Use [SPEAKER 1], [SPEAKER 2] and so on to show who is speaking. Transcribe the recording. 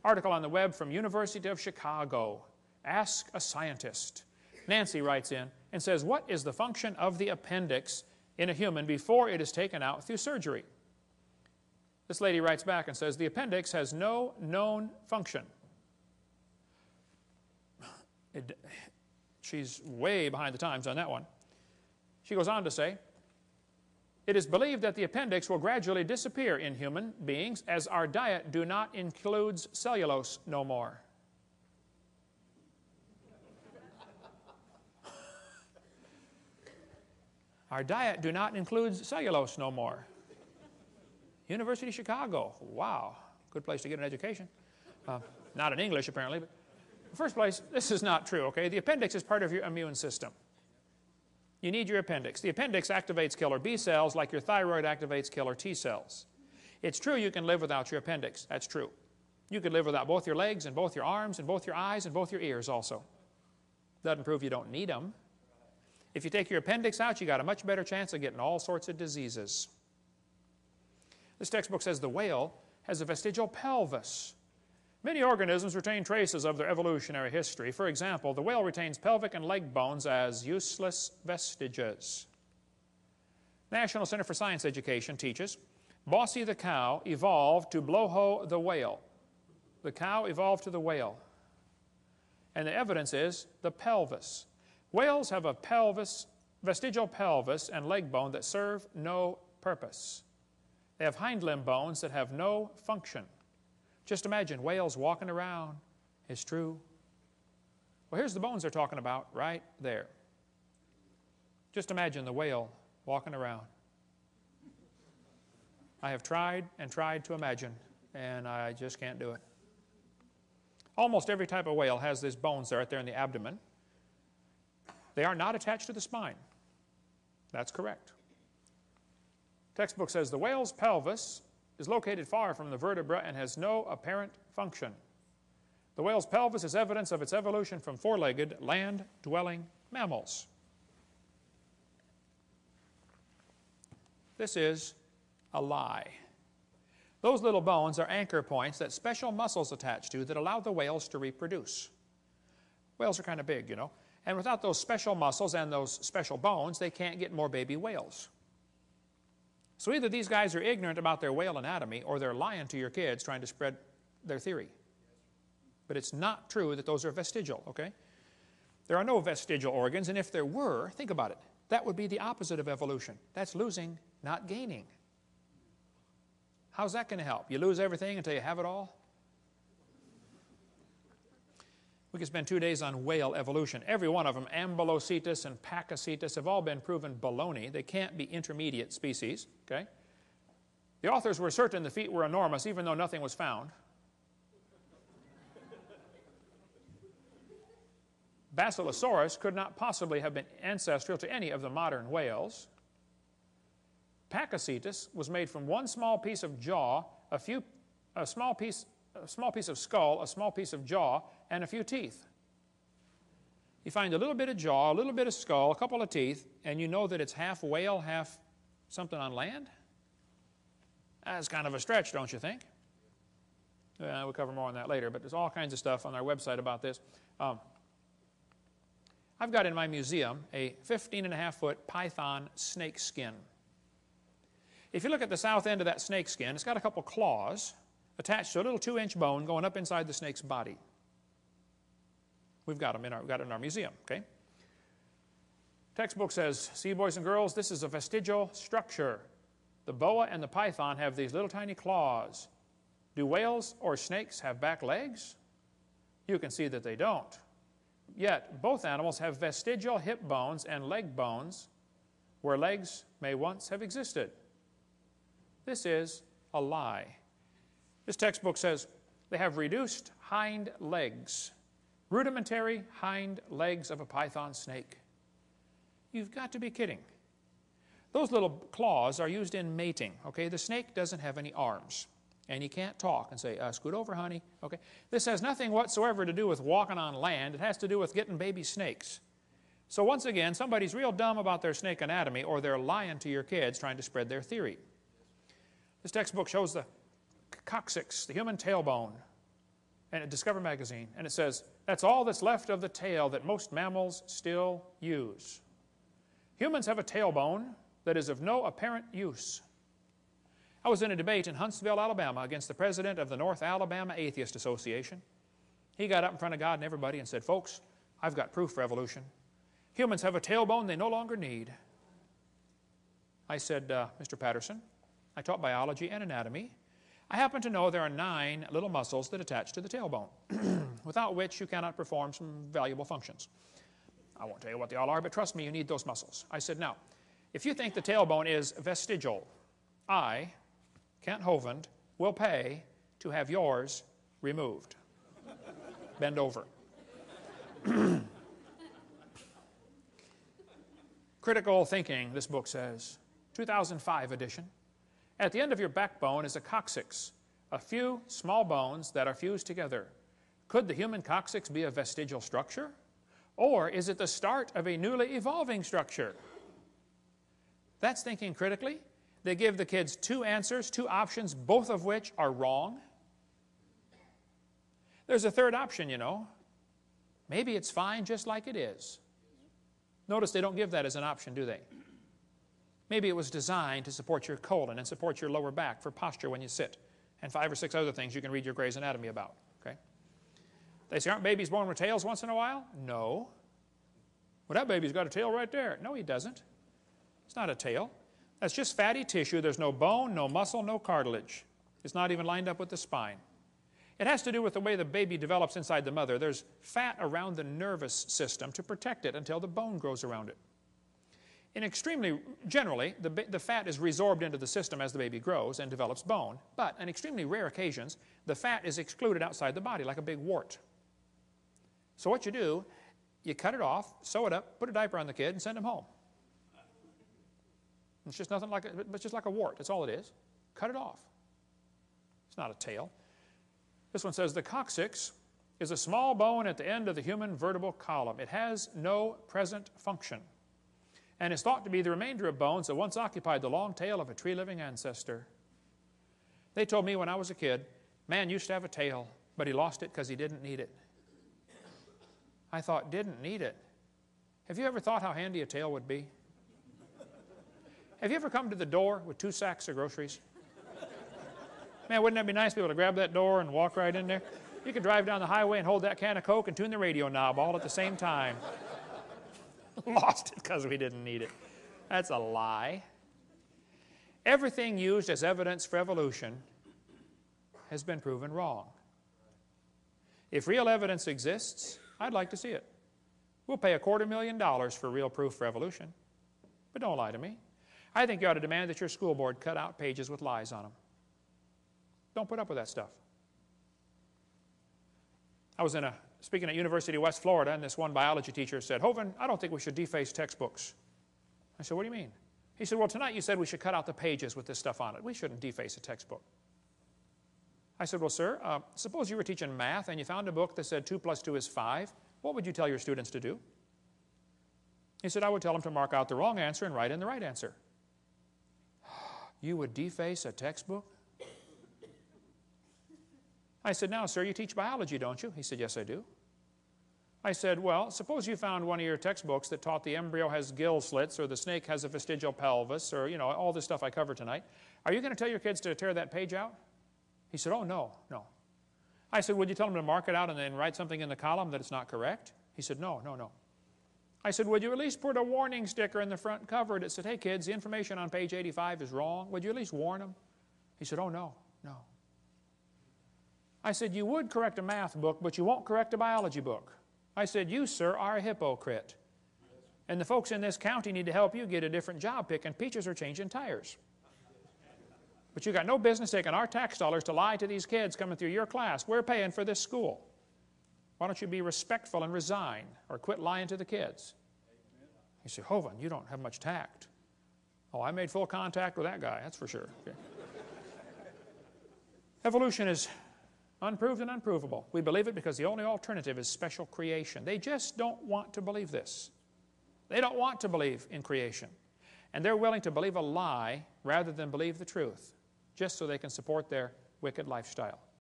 [SPEAKER 1] Article on the web from University of Chicago. Ask a scientist. Nancy writes in and says, what is the function of the appendix in a human before it is taken out through surgery? This lady writes back and says, the appendix has no known function. She's way behind the times on that one. She goes on to say, it is believed that the appendix will gradually disappear in human beings as our diet do not includes cellulose no more. Our diet do not include cellulose no more. University of Chicago. Wow. Good place to get an education. Not in English, apparently. But in the first place, this is not true, okay? The appendix is part of your immune system. You need your appendix. The appendix activates killer B cells like your thyroid activates killer T cells. It's true you can live without your appendix. That's true. You could live without both your legs and both your arms and both your eyes and both your ears also. Doesn't prove you don't need them. If you take your appendix out, you got a much better chance of getting all sorts of diseases. This textbook says the whale has a vestigial pelvis. Many organisms retain traces of their evolutionary history. For example, the whale retains pelvic and leg bones as useless vestiges. National Center for Science Education teaches, Bossy the cow evolved to blowho the whale. The cow evolved to the whale. And the evidence is the pelvis. Whales have a vestigial pelvis and leg bone that serve no purpose. They have hind limb bones that have no function. Just imagine whales walking around. It's true. Well, here's the bones they're talking about right there. Just imagine the whale walking around. I have tried and tried to imagine, and I just can't do it. Almost every type of whale has these bones right there in the abdomen. They are not attached to the spine. That's correct. Textbook says the whale's pelvis is located far from the vertebra and has no apparent function. The whale's pelvis is evidence of its evolution from four-legged, land-dwelling mammals. This is a lie. Those little bones are anchor points that special muscles attach to that allow the whales to reproduce. Whales are kind of big, you know. And without those special muscles and those special bones, they can't get more baby whales. So either these guys are ignorant about their whale anatomy or they're lying to your kids trying to spread their theory. But it's not true that those are vestigial, okay? There are no vestigial organs, and if there were, think about it, that would be the opposite of evolution. That's losing, not gaining. How's that going to help? You lose everything until you have it all? We could spend 2 days on whale evolution. Every one of them, Ambulocetus and Pakicetus, have all been proven baloney. They can't be intermediate species, okay? The authors were certain the feet were enormous, even though nothing was found. Basilosaurus could not possibly have been ancestral to any of the modern whales. Pakicetus was made from one small piece of jaw, a small piece of skull, a small piece of jaw, and a few teeth. You find a little bit of jaw, a little bit of skull, a couple of teeth, and you know that it's half whale, half something on land? That's kind of a stretch, don't you think? We'll cover more on that later, but there's all kinds of stuff on our website about this. I've got in my museum a 15.5-foot python snake skin. If you look at the south end of that snake skin, it's got a couple claws attached to a little 2-inch bone going up inside the snake's body. We've got them in our museum, okay? Textbook says, see, boys and girls, this is a vestigial structure. The boa and the python have these little tiny claws. Do whales or snakes have back legs? You can see that they don't. Yet, both animals have vestigial hip bones and leg bones where legs may once have existed. This is a lie. This textbook says they have reduced hind legs, rudimentary hind legs of a python snake. You've got to be kidding. Those little claws are used in mating, okay? The snake doesn't have any arms, and you can't talk and say, scoot over, honey, okay? This has nothing whatsoever to do with walking on land. It has to do with getting baby snakes. So once again, somebody's real dumb about their snake anatomy, or they're lying to your kids trying to spread their theory. This textbook shows the coccyx, the human tailbone. and at Discover magazine, and it says, that's all that's left of the tail that most mammals still use. Humans have a tailbone that is of no apparent use. I was in a debate in Huntsville, Alabama, against the president of the North Alabama Atheist Association. He got up in front of God and everybody and said, folks, I've got proof for evolution. Humans have a tailbone they no longer need. I said, Mr. Patterson, I taught biology and anatomy. I happen to know there are 9 little muscles that attach to the tailbone, without which you cannot perform some valuable functions. I won't tell you what they all are, but trust me, you need those muscles. I said, now, if you think the tailbone is vestigial, I, Kent Hovind, will pay to have yours removed. Bend over. Critical Thinking, this book says, 2005 edition. At the end of your backbone is a coccyx, a few small bones that are fused together. Could the human coccyx be a vestigial structure? Or is it the start of a newly evolving structure? That's thinking critically. They give the kids 2 answers, 2 options, both of which are wrong. There's a third option, you know. Maybe it's fine just like it is. Notice they don't give that as an option, do they? Maybe it was designed to support your colon and support your lower back for posture when you sit, and 5 or 6 other things you can read your Gray's Anatomy about. Okay? They say, aren't babies born with tails once in a while? No. Well, that baby's got a tail right there. No, he doesn't. It's not a tail. That's just fatty tissue. There's no bone, no muscle, no cartilage. It's not even lined up with the spine. It has to do with the way the baby develops inside the mother. There's fat around the nervous system to protect it until the bone grows around it. Generally, the fat is resorbed into the system as the baby grows and develops bone, but on extremely rare occasions, the fat is excluded outside the body like a big wart. So what you do, you cut it off, sew it up, put a diaper on the kid, and send him home. It's just nothing like it's just like a wart. That's all it is. Cut it off. It's not a tail. This one says the coccyx is a small bone at the end of the human vertebral column. It has no present function, and is thought to be the remainder of bones that once occupied the long tail of a tree-living ancestor. They told me when I was a kid, man used to have a tail, but he lost it because he didn't need it. I thought, didn't need it. Have you ever thought how handy a tail would be? Have you ever come to the door with 2 sacks of groceries? Man, wouldn't that be nice to be able to grab that door and walk right in there? You could drive down the highway and hold that can of Coke and tune the radio knob all at the same time. Lost it because we didn't need it. That's a lie. Everything used as evidence for evolution has been proven wrong. If real evidence exists, I'd like to see it. We'll pay $250,000 for real proof for evolution. But don't lie to me. I think you ought to demand that your school board cut out pages with lies on them. Don't put up with that stuff. I was speaking at University of West Florida, and this one biology teacher said, Hovind, I don't think we should deface textbooks. I said, what do you mean? He said, well, tonight you said we should cut out the pages with this stuff on it. We shouldn't deface a textbook. I said, well, sir, suppose you were teaching math and you found a book that said 2 + 2 is 5. What would you tell your students to do? He said, I would tell them to mark out the wrong answer and write in the right answer. You would deface a textbook? I said, now, sir, you teach biology, don't you? He said, yes, I do. I said, well, suppose you found one of your textbooks that taught the embryo has gill slits or the snake has a vestigial pelvis or, you know, all this stuff I covered tonight. Are you going to tell your kids to tear that page out? He said, oh, no. I said, would you tell them to mark it out and then write something in the column that it's not correct? He said, no. I said, would you at least put a warning sticker in the front cover that said, hey, kids, the information on page 85 is wrong? Would you at least warn them? He said, oh, no. I said, you would correct a math book, but you won't correct a biology book. I said, you, sir, are a hypocrite. And the folks in this county need to help you get a different job picking peaches or changing tires. But you got no business taking our tax dollars to lie to these kids coming through your class. We're paying for this school. Why don't you be respectful and resign or quit lying to the kids? You say, Hovind, you don't have much tact. Oh, I made full contact with that guy, that's for sure. Okay. Evolution is unproved and unprovable. We believe it because the only alternative is special creation. They just don't want to believe this. They don't want to believe in creation. And they're willing to believe a lie rather than believe the truth, just so they can support their wicked lifestyle.